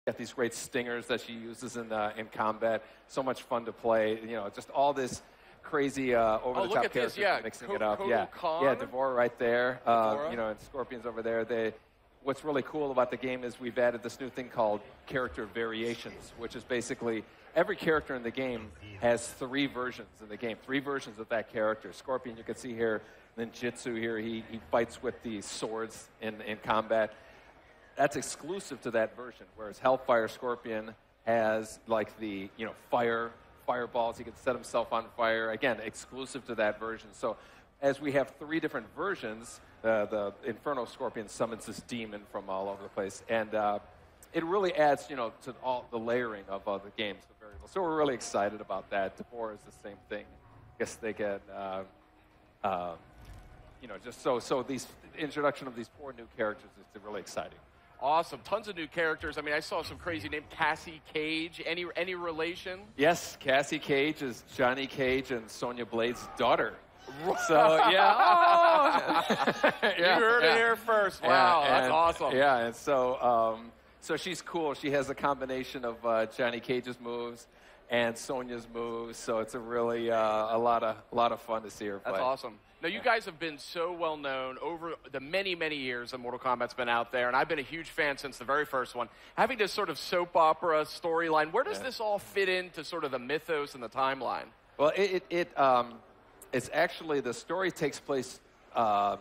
got these great stingers that she uses in combat. So much fun to play. You know, just all this crazy over-the-top characters mixing it up. Kotal Kahn? Yeah, befor right there. You know, and Scorpion's over there. What's really cool about the game is we've added this new thing called character variations, which is basically every character in the game has 3 versions in the game, 3 versions of that character. Scorpion, you can see here, ninjutsu here, he fights with the swords in combat. That's exclusive to that version, whereas Hellfire Scorpion has like the, you know, fireballs, he can set himself on fire, again, exclusive to that version. So as we have 3 different versions, the Inferno Scorpion summons this demon from all over the place, and it really adds, you know, to all the layering of the games, the variables. So we're really excited about that. befor is the same thing. I guess they get, you know, just so these introduction of these 4 new characters is really exciting. Awesome. Tons of new characters. I mean, I saw some crazy name, Cassie Cage. Any relation? Yes, Cassie Cage is Johnny Cage and Sonya Blade's daughter. So, yeah. You heard it here first. Wow, that's awesome. Yeah, and so so she's cool. She has a combination of Johnny Cage's moves and Sonya's moves, so it's a really a lot of fun to see her play. That's awesome. Now, you guys have been so well known over the many, many years that Mortal Kombat's been out there, and I've been a huge fan since the very first one. Having this sort of soap opera storyline, where does this all fit into sort of the mythos and the timeline? Well, it's actually, the story takes place over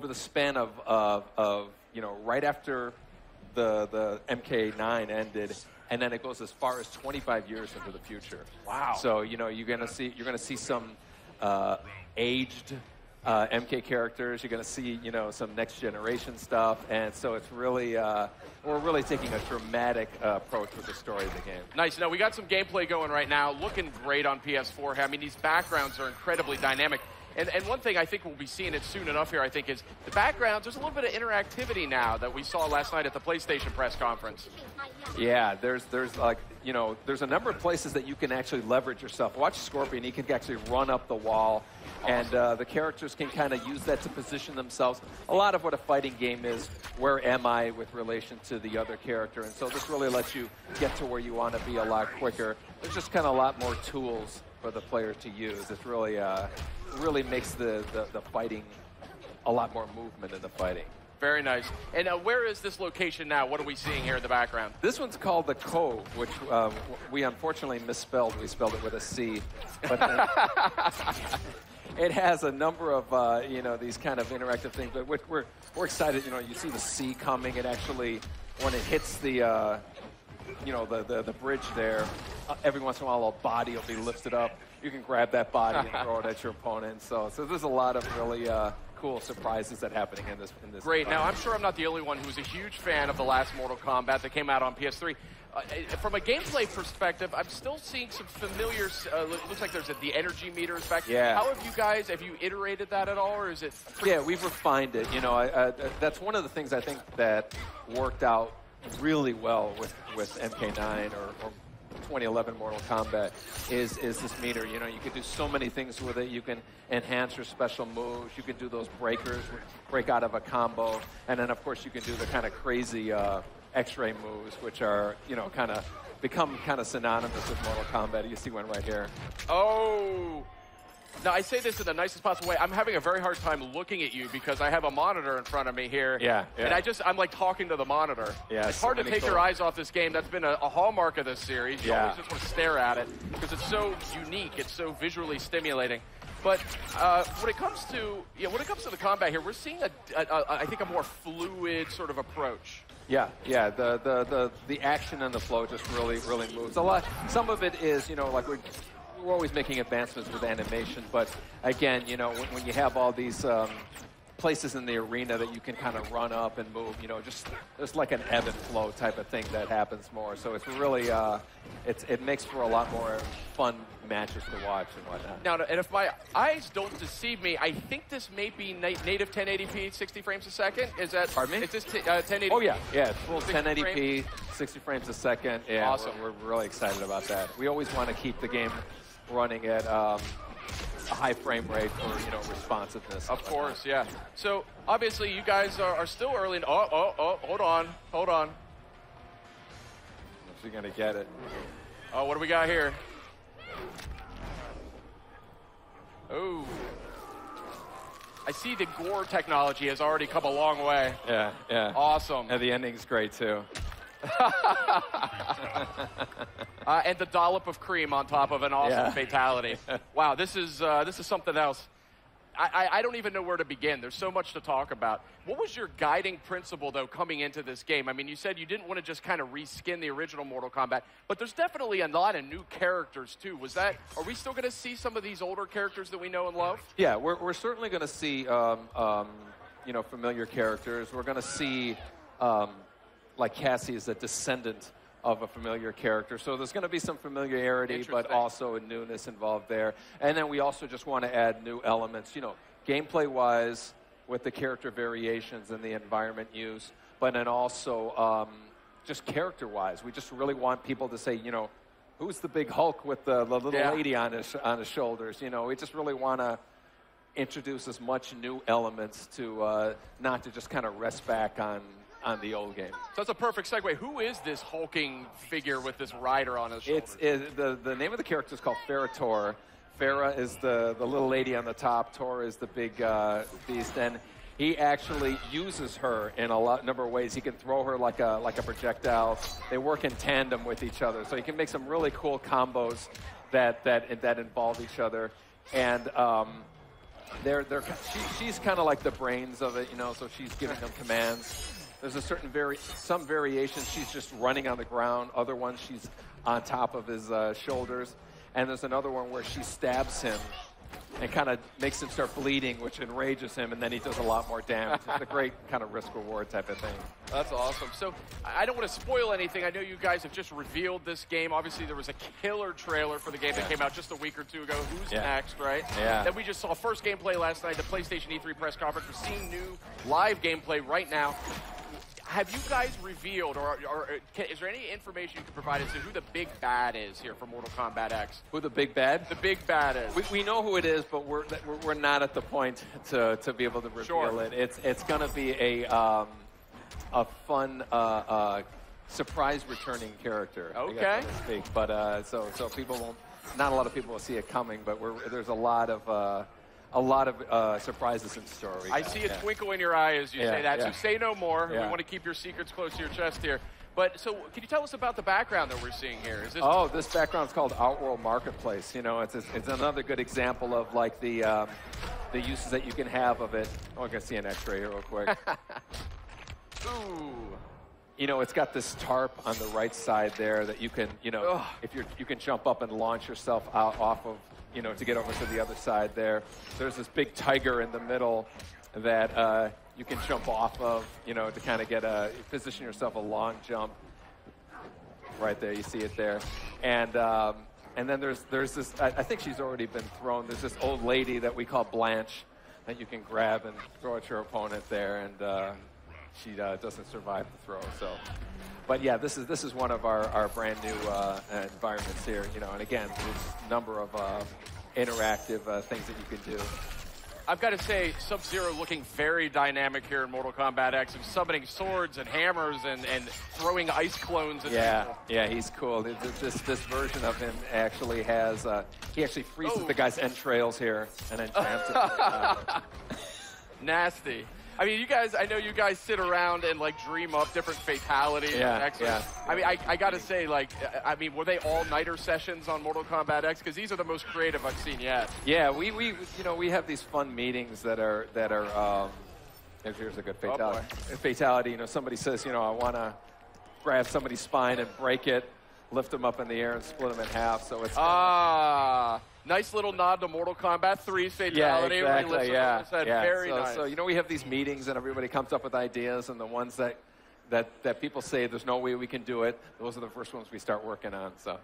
the span of you know, right after the MK9 ended, and then it goes as far as 25 years into the future. Wow. So, you know, you're gonna see some aged MK characters. You're going to see, you know, some next generation stuff, and so it's really we're really taking a dramatic approach with the story of the game. Nice. Now we got some gameplay going right now, looking great on PS4. I mean, these backgrounds are incredibly dynamic. And one thing I think we'll be seeing it soon enough here, I think, is the backgrounds. There's a little bit of interactivity now that we saw last night at the PlayStation press conference. Yeah, there's like, you know, there's a number of places that you can actually leverage yourself. Watch Scorpion, he can actually run up the wall, and the characters can kind of use that to position themselves. A lot of what a fighting game is, where am I with relation to the other character, and so this really lets you get to where you want to be a lot quicker. There's just kind of a lot more tools for the player to use. It's really makes the fighting a lot more movement in the fighting. Very nice. And where is this location now? What are we seeing here in the background? This one's called the Cove, which we unfortunately misspelled. We spelled it with a C. But it has a number of you know, these kind of interactive things. But we're excited. You know, you see the sea coming. It actually, when it hits the you know, the bridge there, every once in a while a body will be lifted up. You can grab that body and throw it at your opponent. So there's a lot of really cool surprises that are happening in this. Great. Now, I'm sure I'm not the only one who's a huge fan of the last Mortal Kombat that came out on PS3. From a gameplay perspective, I'm still seeing some familiar. Looks like there's the energy meters back. Yeah. How have you iterated that at all, or is it? Yeah, we've refined it. You know, that's one of the things I think that worked out really well with MK9 or 2011 Mortal Kombat is this meter. You know, you can do so many things with it. You can enhance your special moves. You can do those breakers, break out of a combo, and then of course you can do the kind of crazy X-ray moves, which are, you know, kind of become kind of synonymous with Mortal Kombat. You see one right here. Oh. Now, I say this in the nicest possible way. I'm having a very hard time looking at you because I have a monitor in front of me here. Yeah. And I'm like talking to the monitor. Yeah, it's hard to take your eyes off this game. That's been a hallmark of this series. You always just want to stare at it because it's so unique. It's so visually stimulating. But when it comes to the combat here, we're seeing I think a more fluid sort of approach. Yeah. The action and the flow just really moves a lot. Some of it is, you know, like we're always making advancements with animation, but again, you know, when you have all these places in the arena that you can kind of run up and move, you know, just there's like an ebb and flow type of thing that happens more. So it's really, it makes for a lot more fun matches to watch and whatnot. Now, and if my eyes don't deceive me, I think this may be native 1080p, 60 frames a second. Is that? Pardon me? Is this 1080p? Oh yeah, it's full 1080p, 60 frames a second. Yeah, awesome. We're really excited about that. We always want to keep the game running at a high frame rate for, you know, responsiveness. Of course, yeah. So obviously you guys are still early. Hold on. she's going to get it. Oh, what do we got here? Oh. I see the gore technology has already come a long way. Yeah, yeah. Awesome. And the ending's great, too. And the dollop of cream on top of an awesome fatality. Wow, this is something else. I don't even know where to begin. There's so much to talk about. What was your guiding principle, though, coming into this game? I mean, you said you didn't want to just kind of reskin the original Mortal Kombat, but there's definitely a lot of new characters, too. Are we still going to see some of these older characters that we know and love? Yeah, we're certainly going to see, familiar characters. We're going to see, like Cassie is a descendant of a familiar character. So there's going to be some familiarity, but also a newness involved there. And then we also just want to add new elements, gameplay-wise with the character variations and the environment use, but then also just character-wise. We just really want people to say, who's the big Hulk with the little lady on his shoulders? We just really want to introduce as much new elements to not to just kind of rest back on the old game. So that's a perfect segue. Who is this hulking figure with this rider on his shoulders? The name of the character is called Ferra Torr. Ferra is the little lady on the top. Torr is the big beast, and he actually uses her in a number of ways. He can throw her like a projectile. They work in tandem with each other, so he can make some really cool combos that involve each other. And she's kind of like the brains of it, so she's giving them commands. There's a certain some variations she's just running on the ground. Other ones she's on top of his shoulders. And there's another one where she stabs him and kind of makes him start bleeding, which enrages him, and then he does a lot more damage. It's a great kind of risk-reward type of thing. That's awesome. So I don't want to spoil anything. I know you guys have just revealed this game. Obviously, there was a killer trailer for the game that came out just a week or two ago. Who's next, right? Yeah. Then we just saw first gameplay last night, the PlayStation E3 press conference. We're seeing new live gameplay right now. Have you guys revealed, or is there any information you can provide as to who the big bad is here for Mortal Kombat X? Who the big bad? The big bad is. We know who it is, but we're not at the point to be able to reveal it. It's going to be a fun surprise returning character. Okay. I guess, so to speak. But so people won't. Not a lot of people will see it coming, but there's a lot of surprises in store. I see a twinkle in your eye as you say that, so say no more. We want to keep your secrets close to your chest here. But so can you tell us about the background that we're seeing here? Is this this background is called Outworld Marketplace. It's another good example of like the uses that you can have of it. Oh, I can see an X-ray here real quick. Ooh. It's got this tarp on the right side there that you can, if you can jump up and launch yourself out off of, to get over to the other side there. There's this big tiger in the middle that you can jump off of, to kind of position yourself a long jump. Right there, you see it there. And then there's this, I think she's already been thrown. There's this old lady that we call Blanche that you can grab and throw at your opponent there, and she doesn't survive the throw. So, but yeah, this is one of our brand new environments here. And again, there's a number of interactive things that you can do. I've got to say, Sub-Zero looking very dynamic here in Mortal Kombat X, and summoning swords and hammers and throwing ice clones at people. Yeah, he's cool. This version of him actually has he actually freezes the guy's entrails here and then jams it. Nasty. I mean, I know you guys sit around and, dream up different fatalities. Yeah. I mean, I got to say, were they all-nighter sessions on Mortal Kombat X? Because these are the most creative I've seen yet. Yeah, we have these fun meetings that are here's a good fatality. Fatality, somebody says, I want to grab somebody's spine and break it, lift them up in the air and split them in half. So it's nice little nod to Mortal Kombat 3's fatality. Yeah, exactly. Very nice. So we have these meetings and everybody comes up with ideas, and the ones that people say there's no way we can do it, those are the first ones we start working on. So.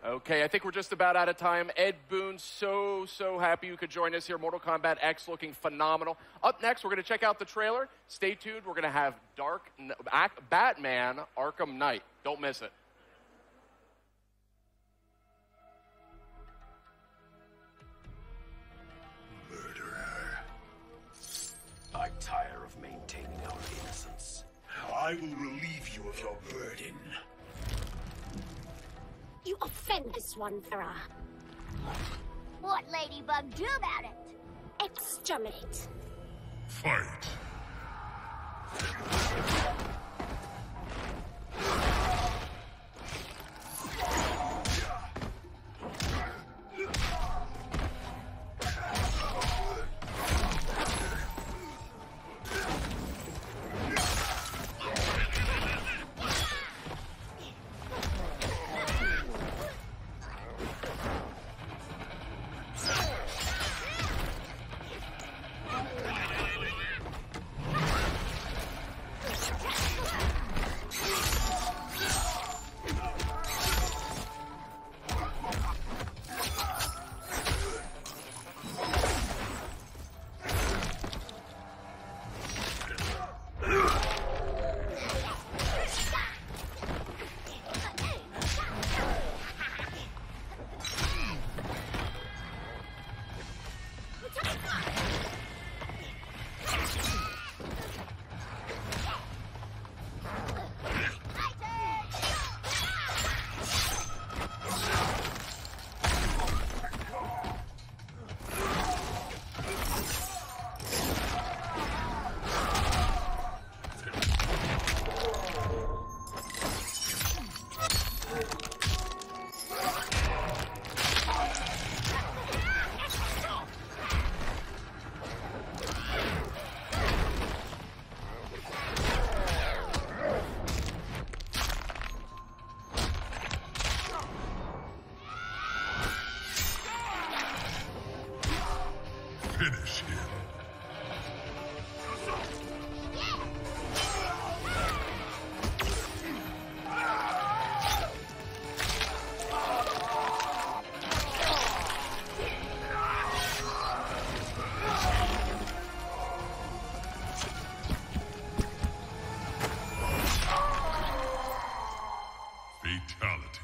Okay, I think we're just about out of time. Ed Boon, so happy you could join us here. Mortal Kombat X looking phenomenal. Up next, we're going to check out the trailer. Stay tuned. We're going to have Batman Arkham Knight. Don't miss it. I tire of maintaining our innocence. I will relieve you of your burden. one, Ferra. What Ladybug do about it? Exterminate. Fight. Finish him. Fatalities.